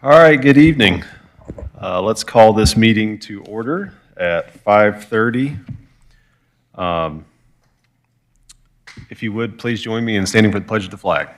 All right, good evening. Let's call this meeting to order at 5:30. If you would, please join me in standing for the pledge of the flag.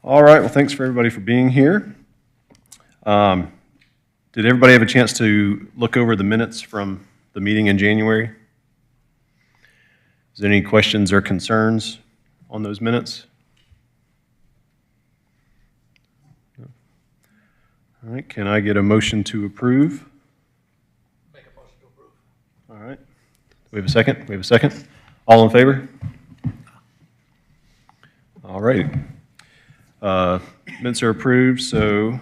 All right, well, thanks for everybody for being here. Did everybody have a chance to look over the minutes from the meeting in January? Is there any questions or concerns on those minutes? All right, can I get a motion to approve? Make a motion to approve. All right. Do we have a second? We have a second? All in favor? All right. Minutes are approved, so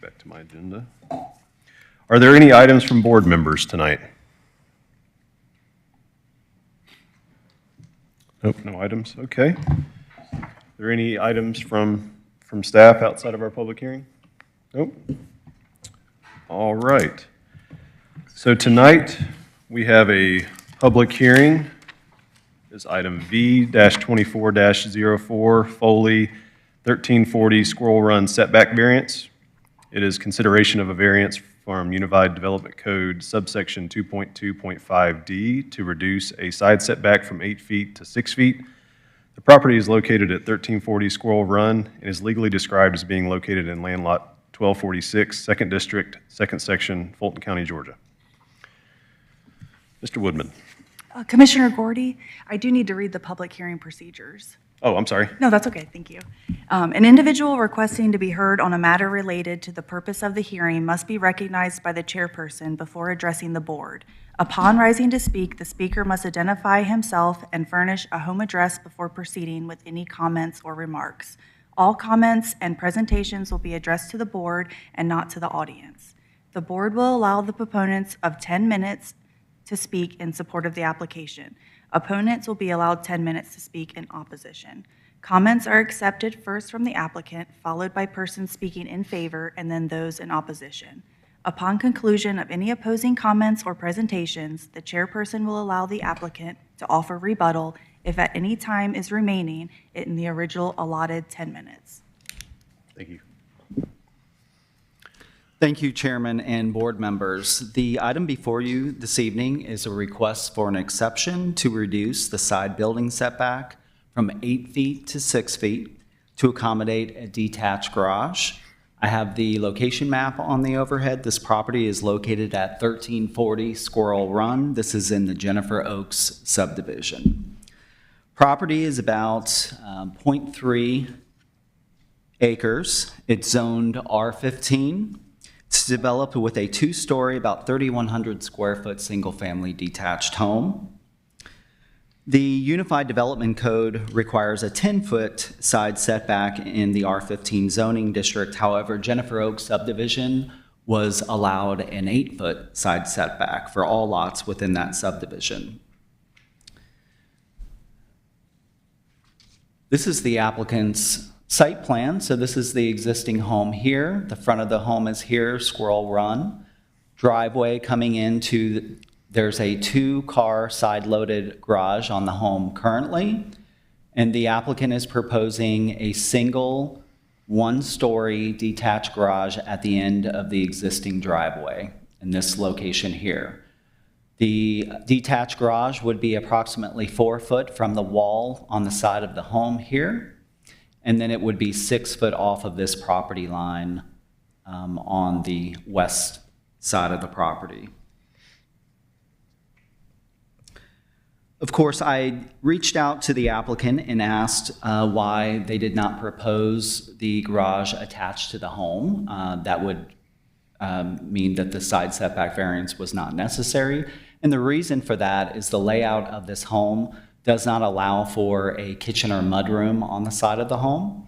back to my agenda. Are there any items from board members tonight? Nope, no items. Okay. Are there any items from staff outside of our public hearing? Nope. All right. So tonight, we have a public hearing. Is item V-24-04, Foley 1340 Squirrel Run setback variance. It is consideration of a variance from Unified Development Code subsection 2.2.5D to reduce a side setback from 8 feet to 6 feet. The property is located at 1340 Squirrel Run and is legally described as being located in land lot 1246, 2nd District, 2nd Section, Fulton County, Georgia. Mr. Woodman. Commissioner Gordy, I do need to read the public hearing procedures. Oh, I'm sorry. No, that's okay, thank you. An individual requesting to be heard on a matter related to the purpose of the hearing must be recognized by the chairperson before addressing the board. Upon rising to speak, the speaker must identify himself and furnish a home address before proceeding with any comments or remarks. All comments and presentations will be addressed to the board and not to the audience. The board will allow the proponents of 10 minutes to speak in support of the application. Opponents will be allowed 10 minutes to speak in opposition. Comments are accepted first from the applicant, followed by persons speaking in favor, and then those in opposition. Upon conclusion of any opposing comments or presentations, the chairperson will allow the applicant to offer rebuttal if at any time is remaining in the original allotted 10 minutes. Thank you. Thank you, Chairman and board members. The item before you this evening is a request for an exception to reduce the side building setback from 8 feet to 6 feet to accommodate a detached garage. I have the location map on the overhead. This property is located at 1340 Squirrel Run. This is in the Jennifer Oaks subdivision. Property is about 0.3 acres. It's zoned R15. It's developed with a 2-story, about 3,100 square foot single-family detached home. The Unified Development Code requires a 10-foot side setback in the R15 zoning district. However, Jennifer Oaks subdivision was allowed an 8-foot side setback for all lots within that subdivision. This is the applicant's site plan. So this is the existing home here. The front of the home is here, Squirrel Run. Driveway coming into, there's a 2-car side-loaded garage on the home currently. And the applicant is proposing a single 1-story detached garage at the end of the existing driveway in this location here. The detached garage would be approximately 4 foot from the wall on the side of the home here. And then it would be 6 foot off of this property line on the west side of the property. Of course, I reached out to the applicant and asked why they did not propose the garage attached to the home. That would mean that the side setback variance was not necessary. And the reason for that is the layout of this home does not allow for a kitchen or mudroom on the side of the home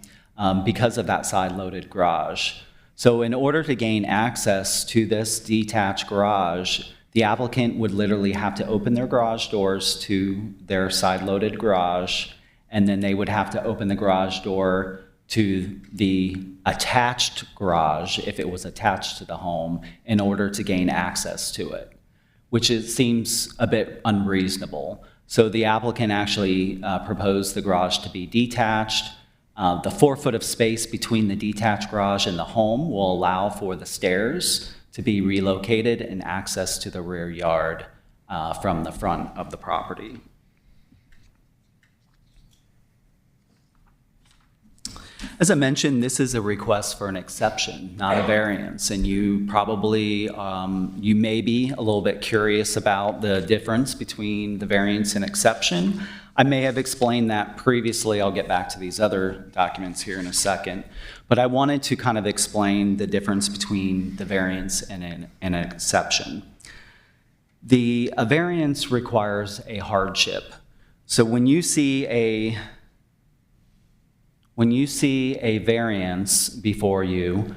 because of that side-loaded garage. So in order to gain access to this detached garage, the applicant would literally have to open their garage doors to their side-loaded garage and then they would have to open the garage door to the attached garage, if it was attached to the home, in order to gain access to it, which seems a bit unreasonable. So the applicant actually proposed the garage to be detached. The 4 foot of space between the detached garage and the home will allow for the stairs to be relocated and access to the rear yard from the front of the property. As I mentioned, this is a request for an exception, not a variance, and you probably, you may be a little bit curious about the difference between the variance and exception. I may have explained that previously. I'll get back to these other documents here in a second, but I wanted to kind of explain the difference between the variance and an exception. A variance requires a hardship. So when you see a variance before you,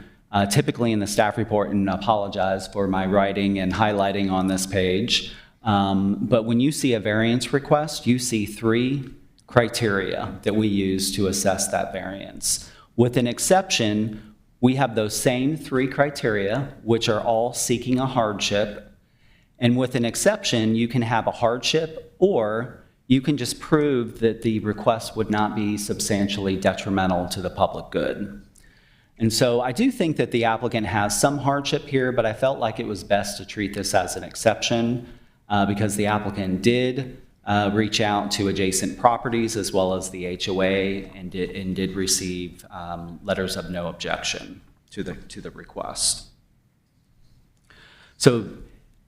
typically in the staff report, and apologize for my writing and highlighting on this page, but when you see a variance request, you see 3 criteria that we use to assess that variance. With an exception, we have those same 3 criteria, which are all seeking a hardship. And with an exception, you can have a hardship, or you can just prove that the request would not be substantially detrimental to the public good. And so I do think that the applicant has some hardship here, but I felt like it was best to treat this as an exception because the applicant did reach out to adjacent properties as well as the HOA and did receive letters of no objection to the request. So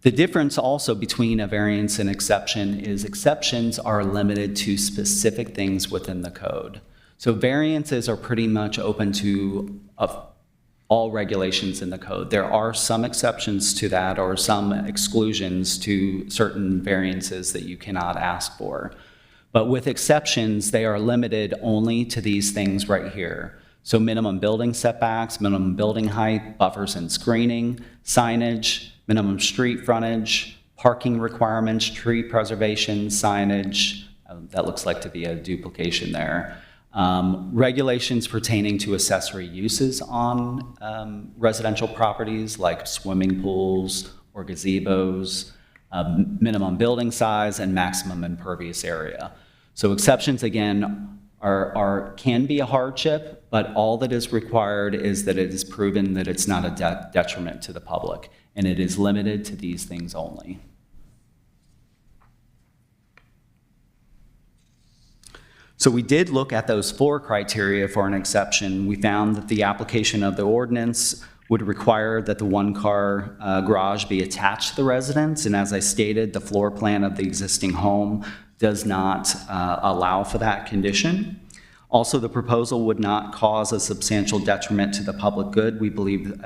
the difference also between a variance and exception is exceptions are limited to specific things within the code. So variances are pretty much open to all regulations in the code. There are some exceptions to that or some exclusions to certain variances that you cannot ask for. But with exceptions, they are limited only to these things right here. So minimum building setbacks, minimum building height, buffers and screening, signage, minimum street frontage, parking requirements, tree preservation, signage. That looks like to be a duplication there. Regulations pertaining to accessory uses on residential properties like swimming pools or gazebos, minimum building size, and maximum impervious area. So exceptions, again, can be a hardship, but all that is required is that it is proven that it's not a detriment to the public, and it is limited to these things only. So we did look at those 4 criteria for an exception. We found that the application of the ordinance would require that the 1-car garage be attached to the residence, and as I stated, the floor plan of the existing home does not allow for that condition. Also, the proposal would not cause a substantial detriment to the public good. We believe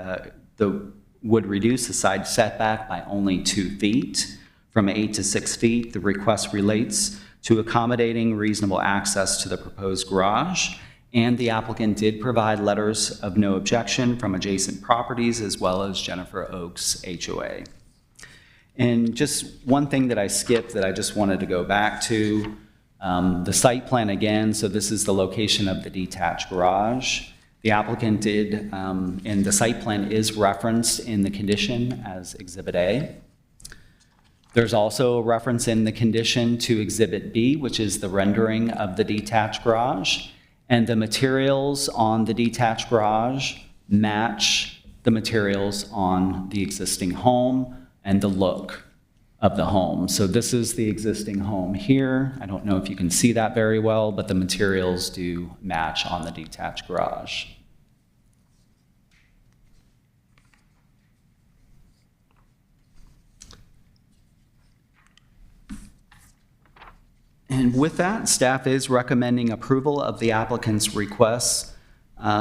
would reduce the side setback by only 2 feet, from 8 to 6 feet. The request relates to accommodating reasonable access to the proposed garage, and the applicant did provide letters of no objection from adjacent properties as well as Jennifer Oaks HOA. And just one thing that I skipped that I just wanted to go back to, the site plan again. So this is the location of the detached garage. The applicant did, and the site plan is referenced in the condition as Exhibit A. There's also a reference in the condition to Exhibit B, which is the rendering of the detached garage. And the materials on the detached garage match the materials on the existing home and the look of the home. So this is the existing home here. I don't know if you can see that very well, but the materials do match on the detached garage. And with that, staff is recommending approval of the applicant's requests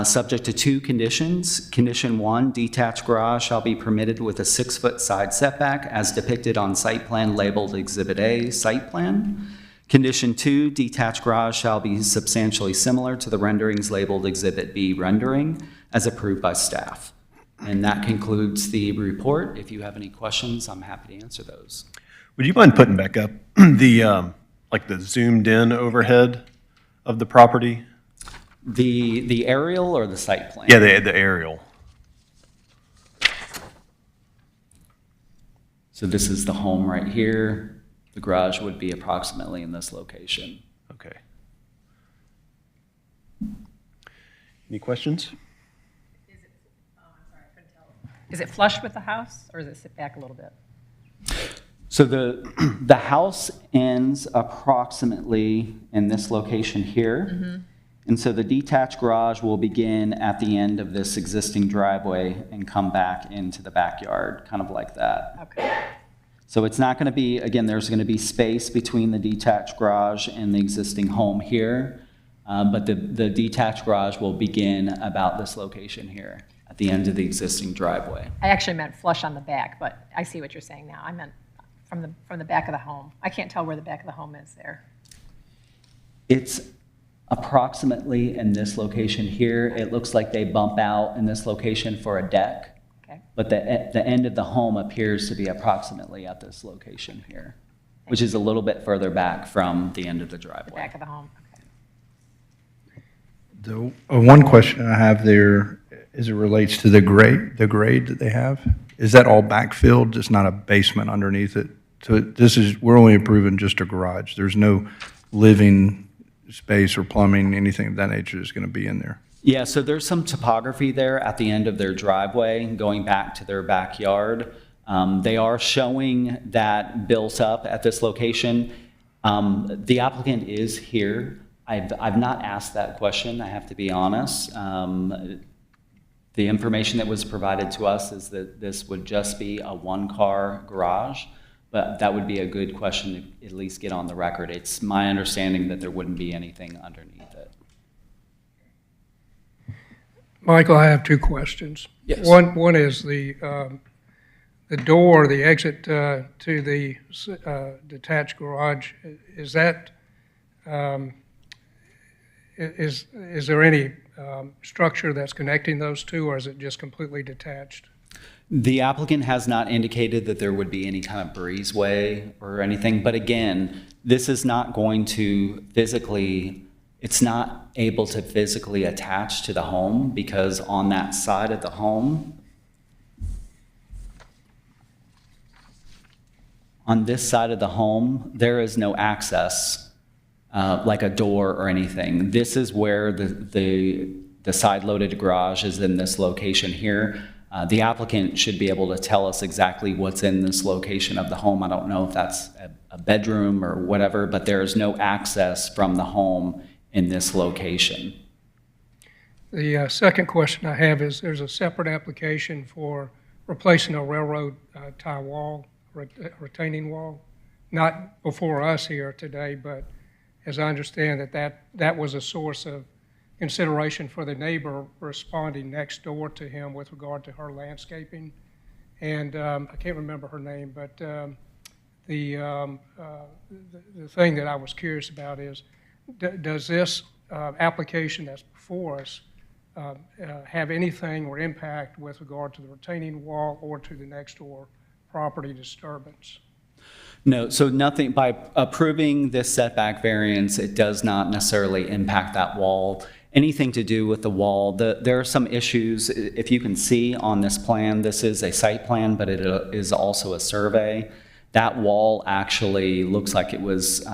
subject to 2 conditions. Condition 1, detached garage shall be permitted with a 6-foot side setback as depicted on site plan labeled Exhibit A, site plan. Condition 2, detached garage shall be substantially similar to the renderings labeled Exhibit B, rendering, as approved by staff. And that concludes the report. If you have any questions, I'm happy to answer those. Would you mind putting back up the, like the zoomed in overhead of the property? The aerial or the site plan? Yeah, the aerial. So this is the home right here. The garage would be approximately in this location. Okay. Any questions? Is it flush with the house, or does it sit back a little bit? So the house ends approximately in this location here. And so the detached garage will begin at the end of this existing driveway and come back into the backyard, kind of like that. Okay, So it's not going to be, again, there's going to be space between the detached garage and the existing home here. But the detached garage will begin about this location here, at the end of the existing driveway. I actually meant flush on the back, but I see what you're saying now. I meant from the back of the home. I can't tell where the back of the home is there. It's approximately in this location here. It looks like they bump out in this location for a deck, Okay, but the end of the home appears to be approximately at this location here, which is a little bit further back from the end of the the driveway. back of the home, okay. The one question I have there is it relates to the grade that they have. Is that all backfilled, just not a basement underneath it? So we're only approving just a garage. There's no living space or plumbing, anything of that nature is going to be in there. Yeah, so there's some topography there at the end of their driveway, going back to their backyard. They are showing that built up at this location. The applicant is here. I've not asked that question, I have to be honest. The information that was provided to us is that this would just be a one-car garage, but that would be a good question to at least get on the record. It's my understanding that there wouldn't be anything underneath it. Michael, I have two questions. Yes. One is the door, the exit to the detached garage. Is that, is there any structure that's connecting those two, or is it just completely detached? The applicant has not indicated that there would be any kind of breezeway or anything, but again, this is not going to physically, it's not able to physically attach to the home because on that side of the home, on this side of the home, there is no access, like a door or anything. This is where the side-loaded garage is in this location here. The applicant should be able to tell us exactly what's in this location of the home. I don't know if that's a bedroom or whatever, but there is no access from the home in this location. The second question I have is there's a separate application for replacing a railroad tie wall, retaining wall, not before us here today, but as I understand that was a source of consideration for the neighbor responding next door to him with regard to her landscaping. And I can't remember her name, but the thing that I was curious about is, does this application that's before us have anything or impact with regard to the retaining wall or to the next door property disturbance? No, so nothing, by approving this setback variance, it does not necessarily impact that wall. Anything to do with the wall, there are some issues, if you can see on this plan, this is a site plan, but it is also a survey. That wall actually looks like it was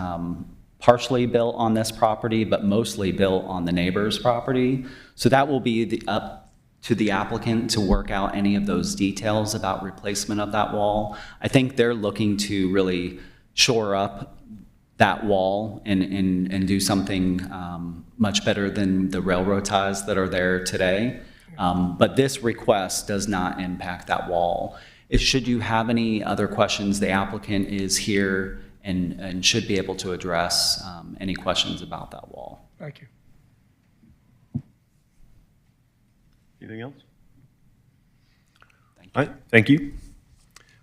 partially built on this property, but mostly built on the neighbor's property. So that will be up to the applicant to work out any of those details about replacement of that wall. I think they're looking to really shore up that wall and do something much better than the railroad ties that are there today. But this request does not impact that wall. Should you have any other questions, the applicant is here and should be able to address any questions about that wall. Thank you. Anything else? Thank you. All right, thank you.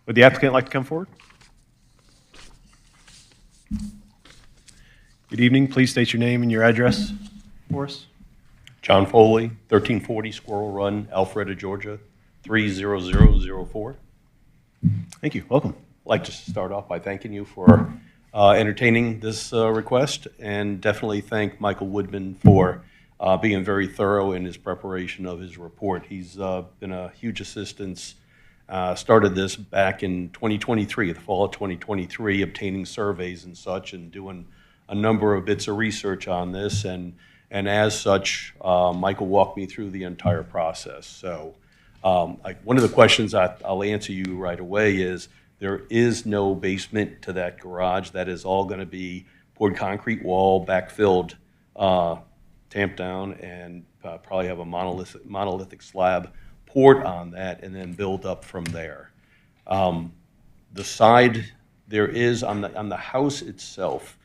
Would the applicant like to come forward? Good evening. Please state your name and your address for us. John Foley, 1340 Squirrel Run, Alpharetta, Georgia, 30004. Thank you. Welcome. I'd like to start off by thanking you for entertaining this request, and definitely thank Michael Woodman for being very thorough in his preparation of his report. He's been a huge assistance. Started this back in 2023, the fall of 2023, obtaining surveys and such, and doing a number of bits of research on this. And as such, Michael walked me through the entire process. So one of the questions I'll answer you right away is, there is no basement to that garage. That is all going to be poured concrete wall, backfilled, tamped down, and probably have a monolithic slab poured on that, and then build up from there. The side, there is on the house itself,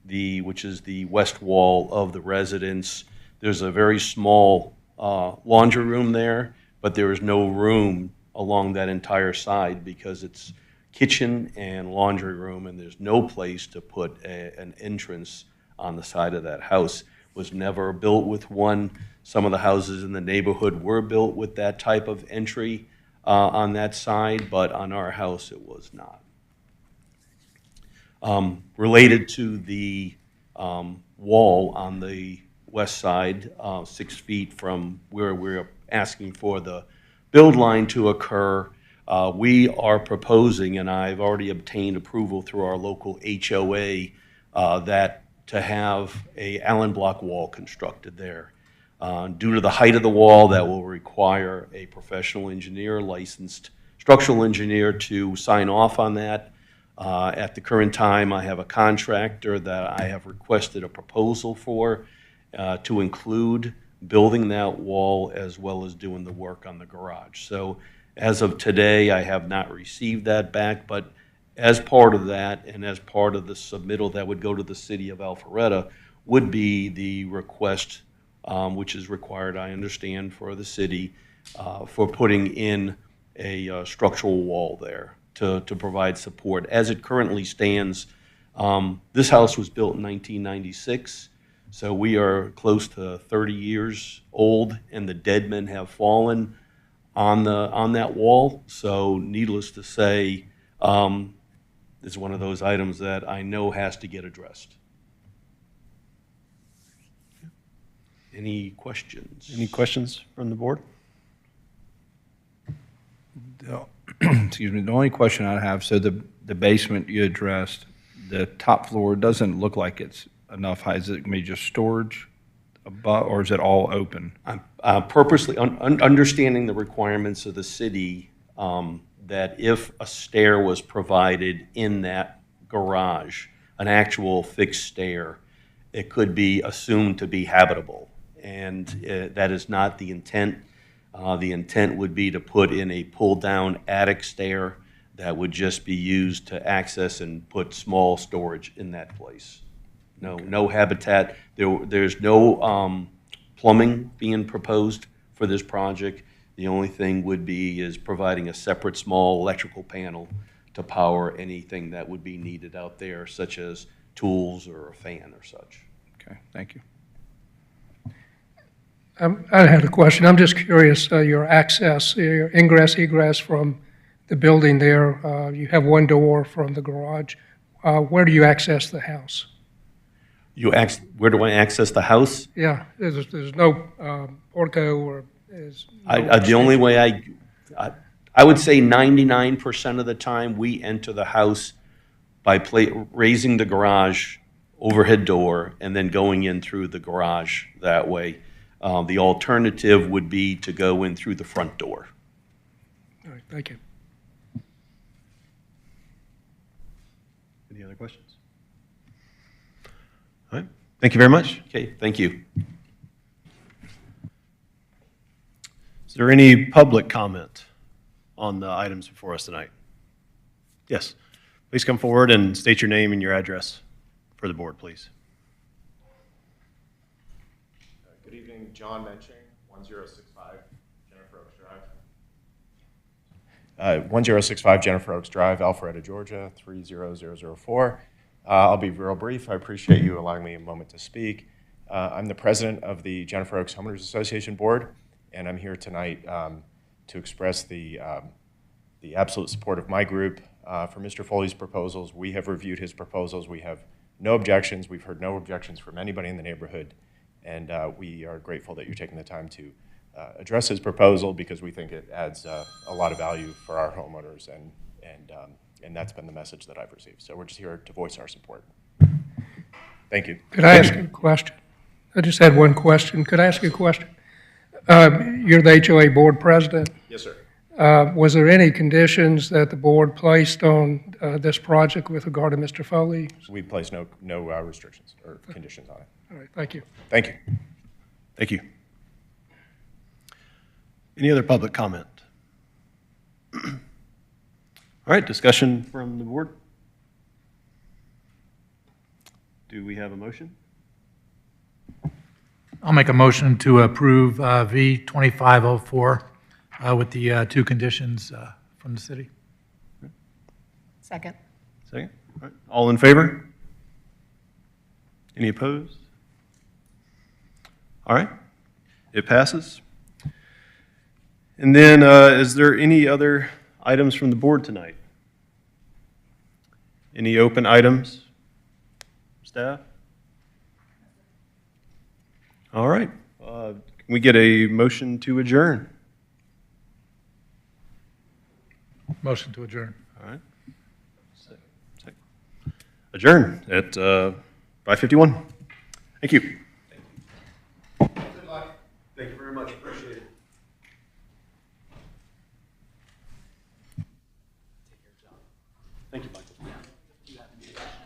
which is the west wall of the residence, there's a very small laundry room there, but there is no room along that entire side because it's kitchen and laundry room, and there's no place to put an entrance on the side of that house. Was never built with one. Some of the houses in the neighborhood were built with that type of entry on that side, but on our house it was not. Related to the wall on the west side, 6 feet from where we're asking for the build line to occur, we are proposing, and I've already obtained approval through our local HOA, that to have a Allen block wall constructed there. Due to the height of the wall, that will require a professional engineer, licensed structural engineer, to sign off on that. At the current time, I have a contractor that I have requested a proposal for to include building that wall as well as doing the work on the garage. So as of today, I have not received that back, but as part of that and as part of the submittal that would go to the city of Alpharetta would be the request, which is required, I understand, for the city for putting in a structural wall there to provide support. As it currently stands, this house was built in 1996, so we are close to 30 years old, and the dead men have fallen on that wall. So needless to say, it's one of those items that I know has to get addressed. Any questions? Any questions from the board? Excuse me, the only question I have, so the basement you addressed, the top floor doesn't look like it's enough height. Is it going to be just storage above, or is it all open? I'm purposely understanding the requirements of the city, that if a stair was provided in that garage, an actual fixed stair, it could be assumed to be habitable. And that is not the intent. The intent would be to put in a pull-down attic stair that would just be used to access and put small storage in that place. No habitat. There's no plumbing being proposed for this project. The only thing would be is providing a separate small electrical panel to power anything that would be needed out there, such as tools or a fan or such. Okay, thank you. I had a question. I'm just curious, your access, your ingress, egress from the building there, you have one door from the garage. Where do you access the house? Where do I access the house? Yeah, there's no portico or is. The only way I would say 99% of the time we enter the house by raising the garage overhead door and then going in through the garage that way. The alternative would be to go in through the front door. All right, thank you. Any other questions? All right, thank you very much. Okay, thank you. Is there any public comment on the items before us tonight? Yes, please come forward and state your name and your address for the board, please. Good evening, John Menching, 1065 Jennifer Oaks Drive. 1065 Jennifer Oaks Drive, Alpharetta, Georgia, 30004. I'll be real brief. I appreciate you allowing me a moment to speak. I'm the president of the Jennifer Oaks Homeowners Association Board, and I'm here tonight to express the absolute support of my group for Mr. Foley's proposals. We have reviewed his proposals. We have no objections. We've heard no objections from anybody in the neighborhood. And we are grateful that you're taking the time to address his proposal because we think it adds a lot of value for our homeowners, and that's been the message that I've received. So we're just here to voice our support. Thank you. Could I ask you a question? I just had one question. Could I ask you a question? You're the HOA board president. Yes, sir. Was there any conditions that the board placed on this project with regard to Mr. Foley? We place no restrictions or conditions on it. All right, thank you. Thank you. Thank you. Any other public comment? All right, discussion from the board? Do we have a motion? I'll make a motion to approve V 2504 with the two conditions from the city. Second. Second? All right. All in favor? Any opposed? All right, it passes. And then, is there any other items from the board tonight? Any open items? Staff? All right, can we get a motion to adjourn? Motion to adjourn. All right. Adjourn at 5:51. Thank you. Good luck. Thank you very much.